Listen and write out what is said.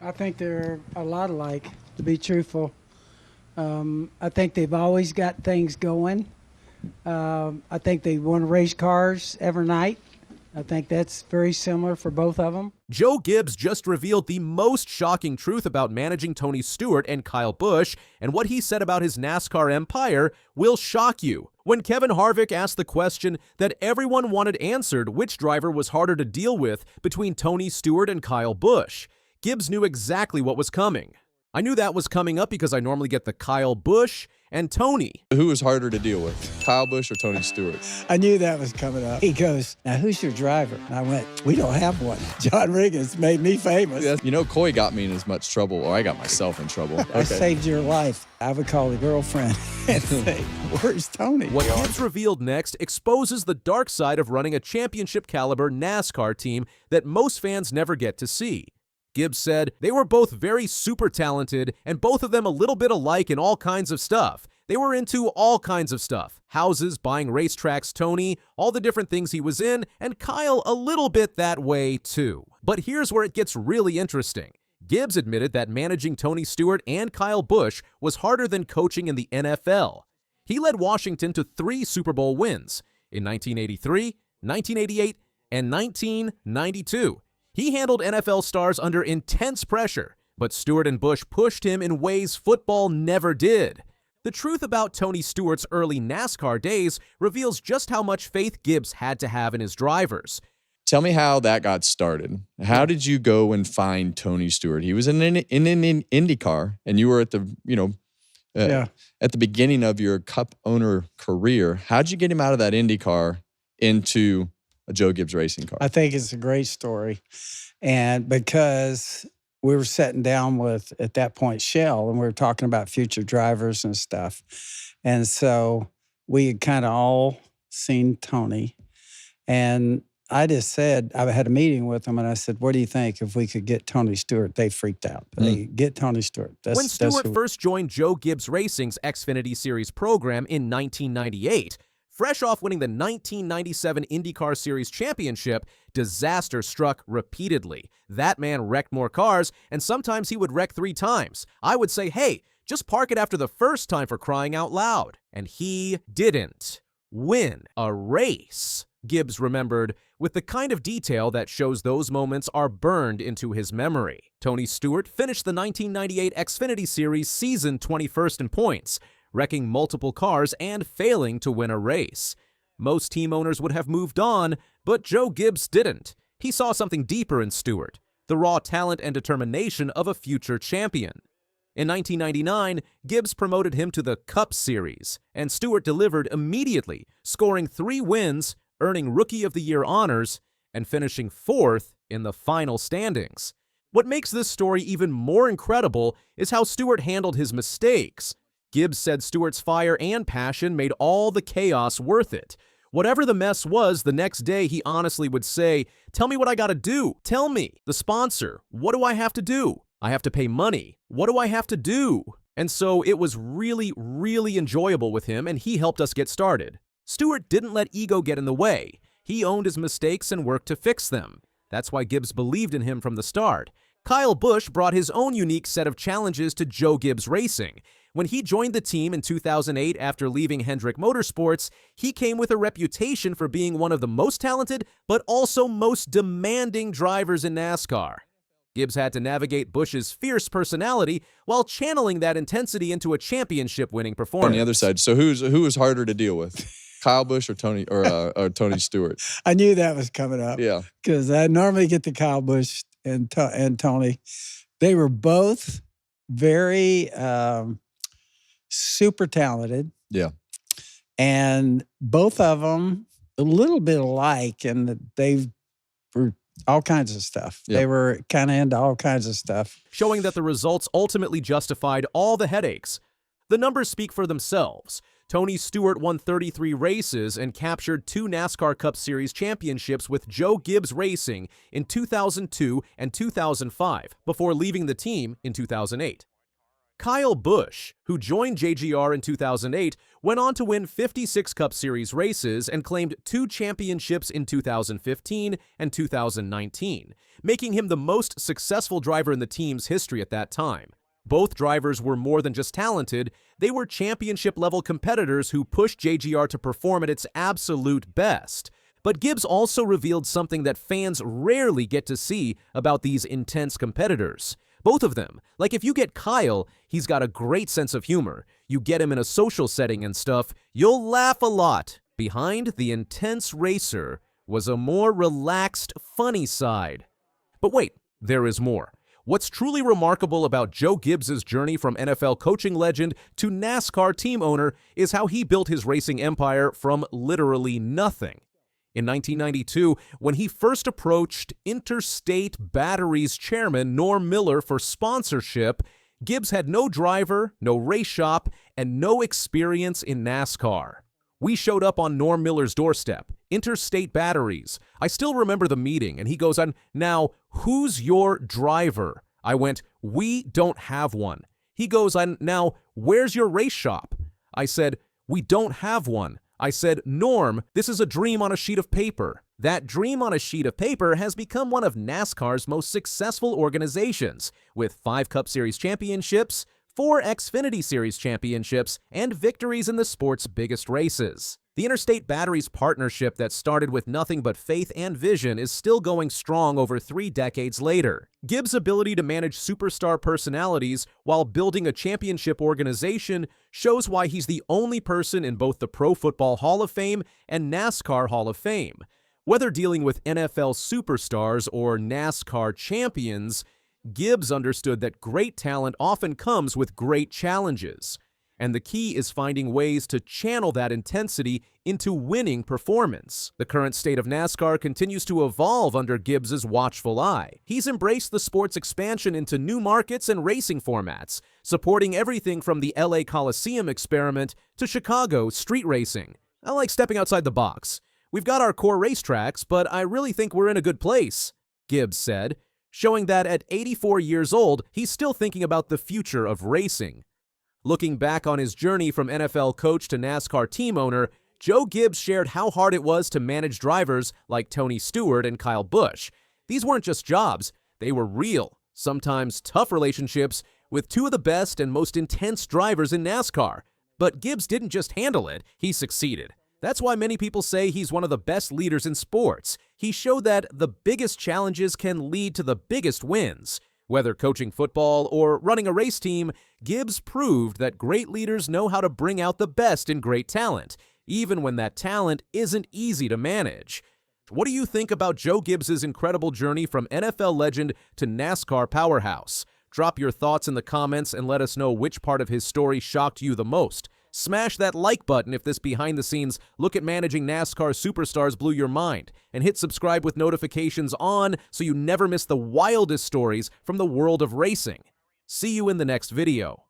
I think they're a lot alike, to be truthful. I think they've always got things going. I think they won race cars every night. I think that's very similar for both of them. Joe Gibbs just revealed the most shocking truth about managing Tony Stewart and Kyle Busch, and what he said about his NASCAR empire will shock you. When Kevin Harvick asked the question that everyone wanted answered, which driver was harder to deal with between Tony Stewart and Kyle Busch, Gibbs knew exactly what was coming. I knew that was coming up because I normally get the Kyle Busch and Tony. Who was harder to deal with, Kyle Busch or Tony Stewart? I knew that was coming up. He goes, "Now who's your driver?" And I went, "We don't have one." John Riggins made me famous. Yeah, you know, Coy got me in as much trouble, or I got myself in trouble. I saved your life. I would call the girlfriend and say, "Where's Tony?" What Gibbs revealed next exposes the dark side of running a championship-caliber NASCAR team that most fans never get to see. Gibbs said they were both very super talented and both of them a little bit alike in all kinds of stuff. They were into all kinds of stuff. Houses, buying racetracks, Tony, all the different things he was in, and Kyle a little bit that way too. But here's where it gets really interesting. Gibbs admitted that managing Tony Stewart and Kyle Busch was harder than coaching in the NFL. He led Washington to 3 Super Bowl wins in 1983, 1988, and 1992. He handled NFL stars under intense pressure, but Stewart and Busch pushed him in ways football never did. The truth about Tony Stewart's early NASCAR days reveals just how much faith Gibbs had to have in his drivers. Tell me how that got started. How did you go and find Tony Stewart? He was in an IndyCar, and you were at the, at the beginning of your Cup owner career. How'd you get him out of that IndyCar into a Joe Gibbs Racing car? I think it's a great story. And because we were sitting down with, at that point, Shell, and we were talking about future drivers and stuff. And so we had kind of all seen Tony. And I just said, I had a meeting with them, and I said, "What do you think if we could get Tony Stewart?" They freaked out. They get Tony Stewart. When Stewart first joined Joe Gibbs Racing's Xfinity Series program in 1998, fresh off winning the 1997 IndyCar Series championship, disaster struck repeatedly. That man wrecked more cars, and sometimes he would wreck 3 times. I would say, hey, just park it after the first time for crying out loud. And he didn't win a race. Gibbs remembered with the kind of detail that shows those moments are burned into his memory. Tony Stewart finished the 1998 Xfinity Series season 21st in points, wrecking multiple cars and failing to win a race. Most team owners would have moved on, but Joe Gibbs didn't. He saw something deeper in Stewart, the raw talent and determination of a future champion. In 1999, Gibbs promoted him to the Cup Series, and Stewart delivered immediately, scoring 3 wins, earning Rookie of the Year honors, and finishing 4th in the final standings. What makes this story even more incredible is how Stewart handled his mistakes. Gibbs said Stewart's fire and passion made all the chaos worth it. Whatever the mess was, the next day he honestly would say, "Tell me what I gotta do. Tell me. The sponsor. What do I have to do? I have to pay money. What do I have to do?" And so it was really, really enjoyable with him, and he helped us get started. Stewart didn't let ego get in the way. He owned his mistakes and worked to fix them. That's why Gibbs believed in him from the start. Kyle Busch brought his own unique set of challenges to Joe Gibbs Racing. When he joined the team in 2008 after leaving Hendrick Motorsports, he came with a reputation for being one of the most talented but also most demanding drivers in NASCAR. Gibbs had to navigate Busch's fierce personality while channeling that intensity into a championship-winning performance. On the other side, so who was harder to deal with, Kyle Busch or Tony Stewart? I knew that was coming up. Yeah, because I normally get the Kyle Busch and Tony. They were both very super talented. Yeah. And both of them a little bit alike, and they were all kinds of stuff. Yep. They were kind of into all kinds of stuff. Showing that the results ultimately justified all the headaches. The numbers speak for themselves. Tony Stewart won 33 races and captured 2 NASCAR Cup Series championships with Joe Gibbs Racing in 2002 and 2005 before leaving the team in 2008. Kyle Busch, who joined JGR in 2008, went on to win 56 Cup Series races and claimed 2 championships in 2015 and 2019, making him the most successful driver in the team's history at that time. Both drivers were more than just talented, they were championship-level competitors who pushed JGR to perform at its absolute best. But Gibbs also revealed something that fans rarely get to see about these intense competitors. Both of them. Like if you get Kyle, he's got a great sense of humor. You get him in a social setting and stuff, you'll laugh a lot. Behind the intense racer was a more relaxed, funny side. But wait, there is more. What's truly remarkable about Joe Gibbs' journey from NFL coaching legend to NASCAR team owner is how he built his racing empire from literally nothing. In 1992, when he first approached Interstate Batteries chairman Norm Miller for sponsorship, Gibbs had no driver, no race shop, and no experience in NASCAR. We showed up on Norm Miller's doorstep, Interstate Batteries. I still remember the meeting, and he goes on, "Now, who's your driver?" I went, "We don't have one." He goes on, "Now, where's your race shop?" I said, "We don't have one." I said, "Norm, this is a dream on a sheet of paper." That dream on a sheet of paper has become one of NASCAR's most successful organizations, with 5 Cup Series championships, 4 Xfinity Series championships, and victories in the sport's biggest races. The Interstate Batteries partnership that started with nothing but faith and vision is still going strong over 3 decades later. Gibbs' ability to manage superstar personalities while building a championship organization shows why he's the only person in both the Pro Football Hall of Fame and NASCAR Hall of Fame. Whether dealing with NFL superstars or NASCAR champions, Gibbs understood that great talent often comes with great challenges. And the key is finding ways to channel that intensity into winning performance. The current state of NASCAR continues to evolve under Gibbs' watchful eye. He's embraced the sport's expansion into new markets and racing formats, supporting everything from the LA Coliseum experiment to Chicago street racing. I like stepping outside the box. "We've got our core racetracks, but I really think we're in a good place," Gibbs said, showing that at 84 years old, he's still thinking about the future of racing. Looking back on his journey from NFL coach to NASCAR team owner, Joe Gibbs shared how hard it was to manage drivers like Tony Stewart and Kyle Busch. These weren't just jobs, they were real, sometimes tough relationships with 2 of the best and most intense drivers in NASCAR. But Gibbs didn't just handle it, he succeeded. That's why many people say he's one of the best leaders in sports. He showed that the biggest challenges can lead to the biggest wins. Whether coaching football or running a race team, Gibbs proved that great leaders know how to bring out the best in great talent, even when that talent isn't easy to manage. What do you think about Joe Gibbs' incredible journey from NFL legend to NASCAR powerhouse? Drop your thoughts in the comments and let us know which part of his story shocked you the most. Smash that like button if this behind-the-scenes look at managing NASCAR superstars blew your mind, and hit subscribe with notifications on so you never miss the wildest stories from the world of racing. See you in the next video.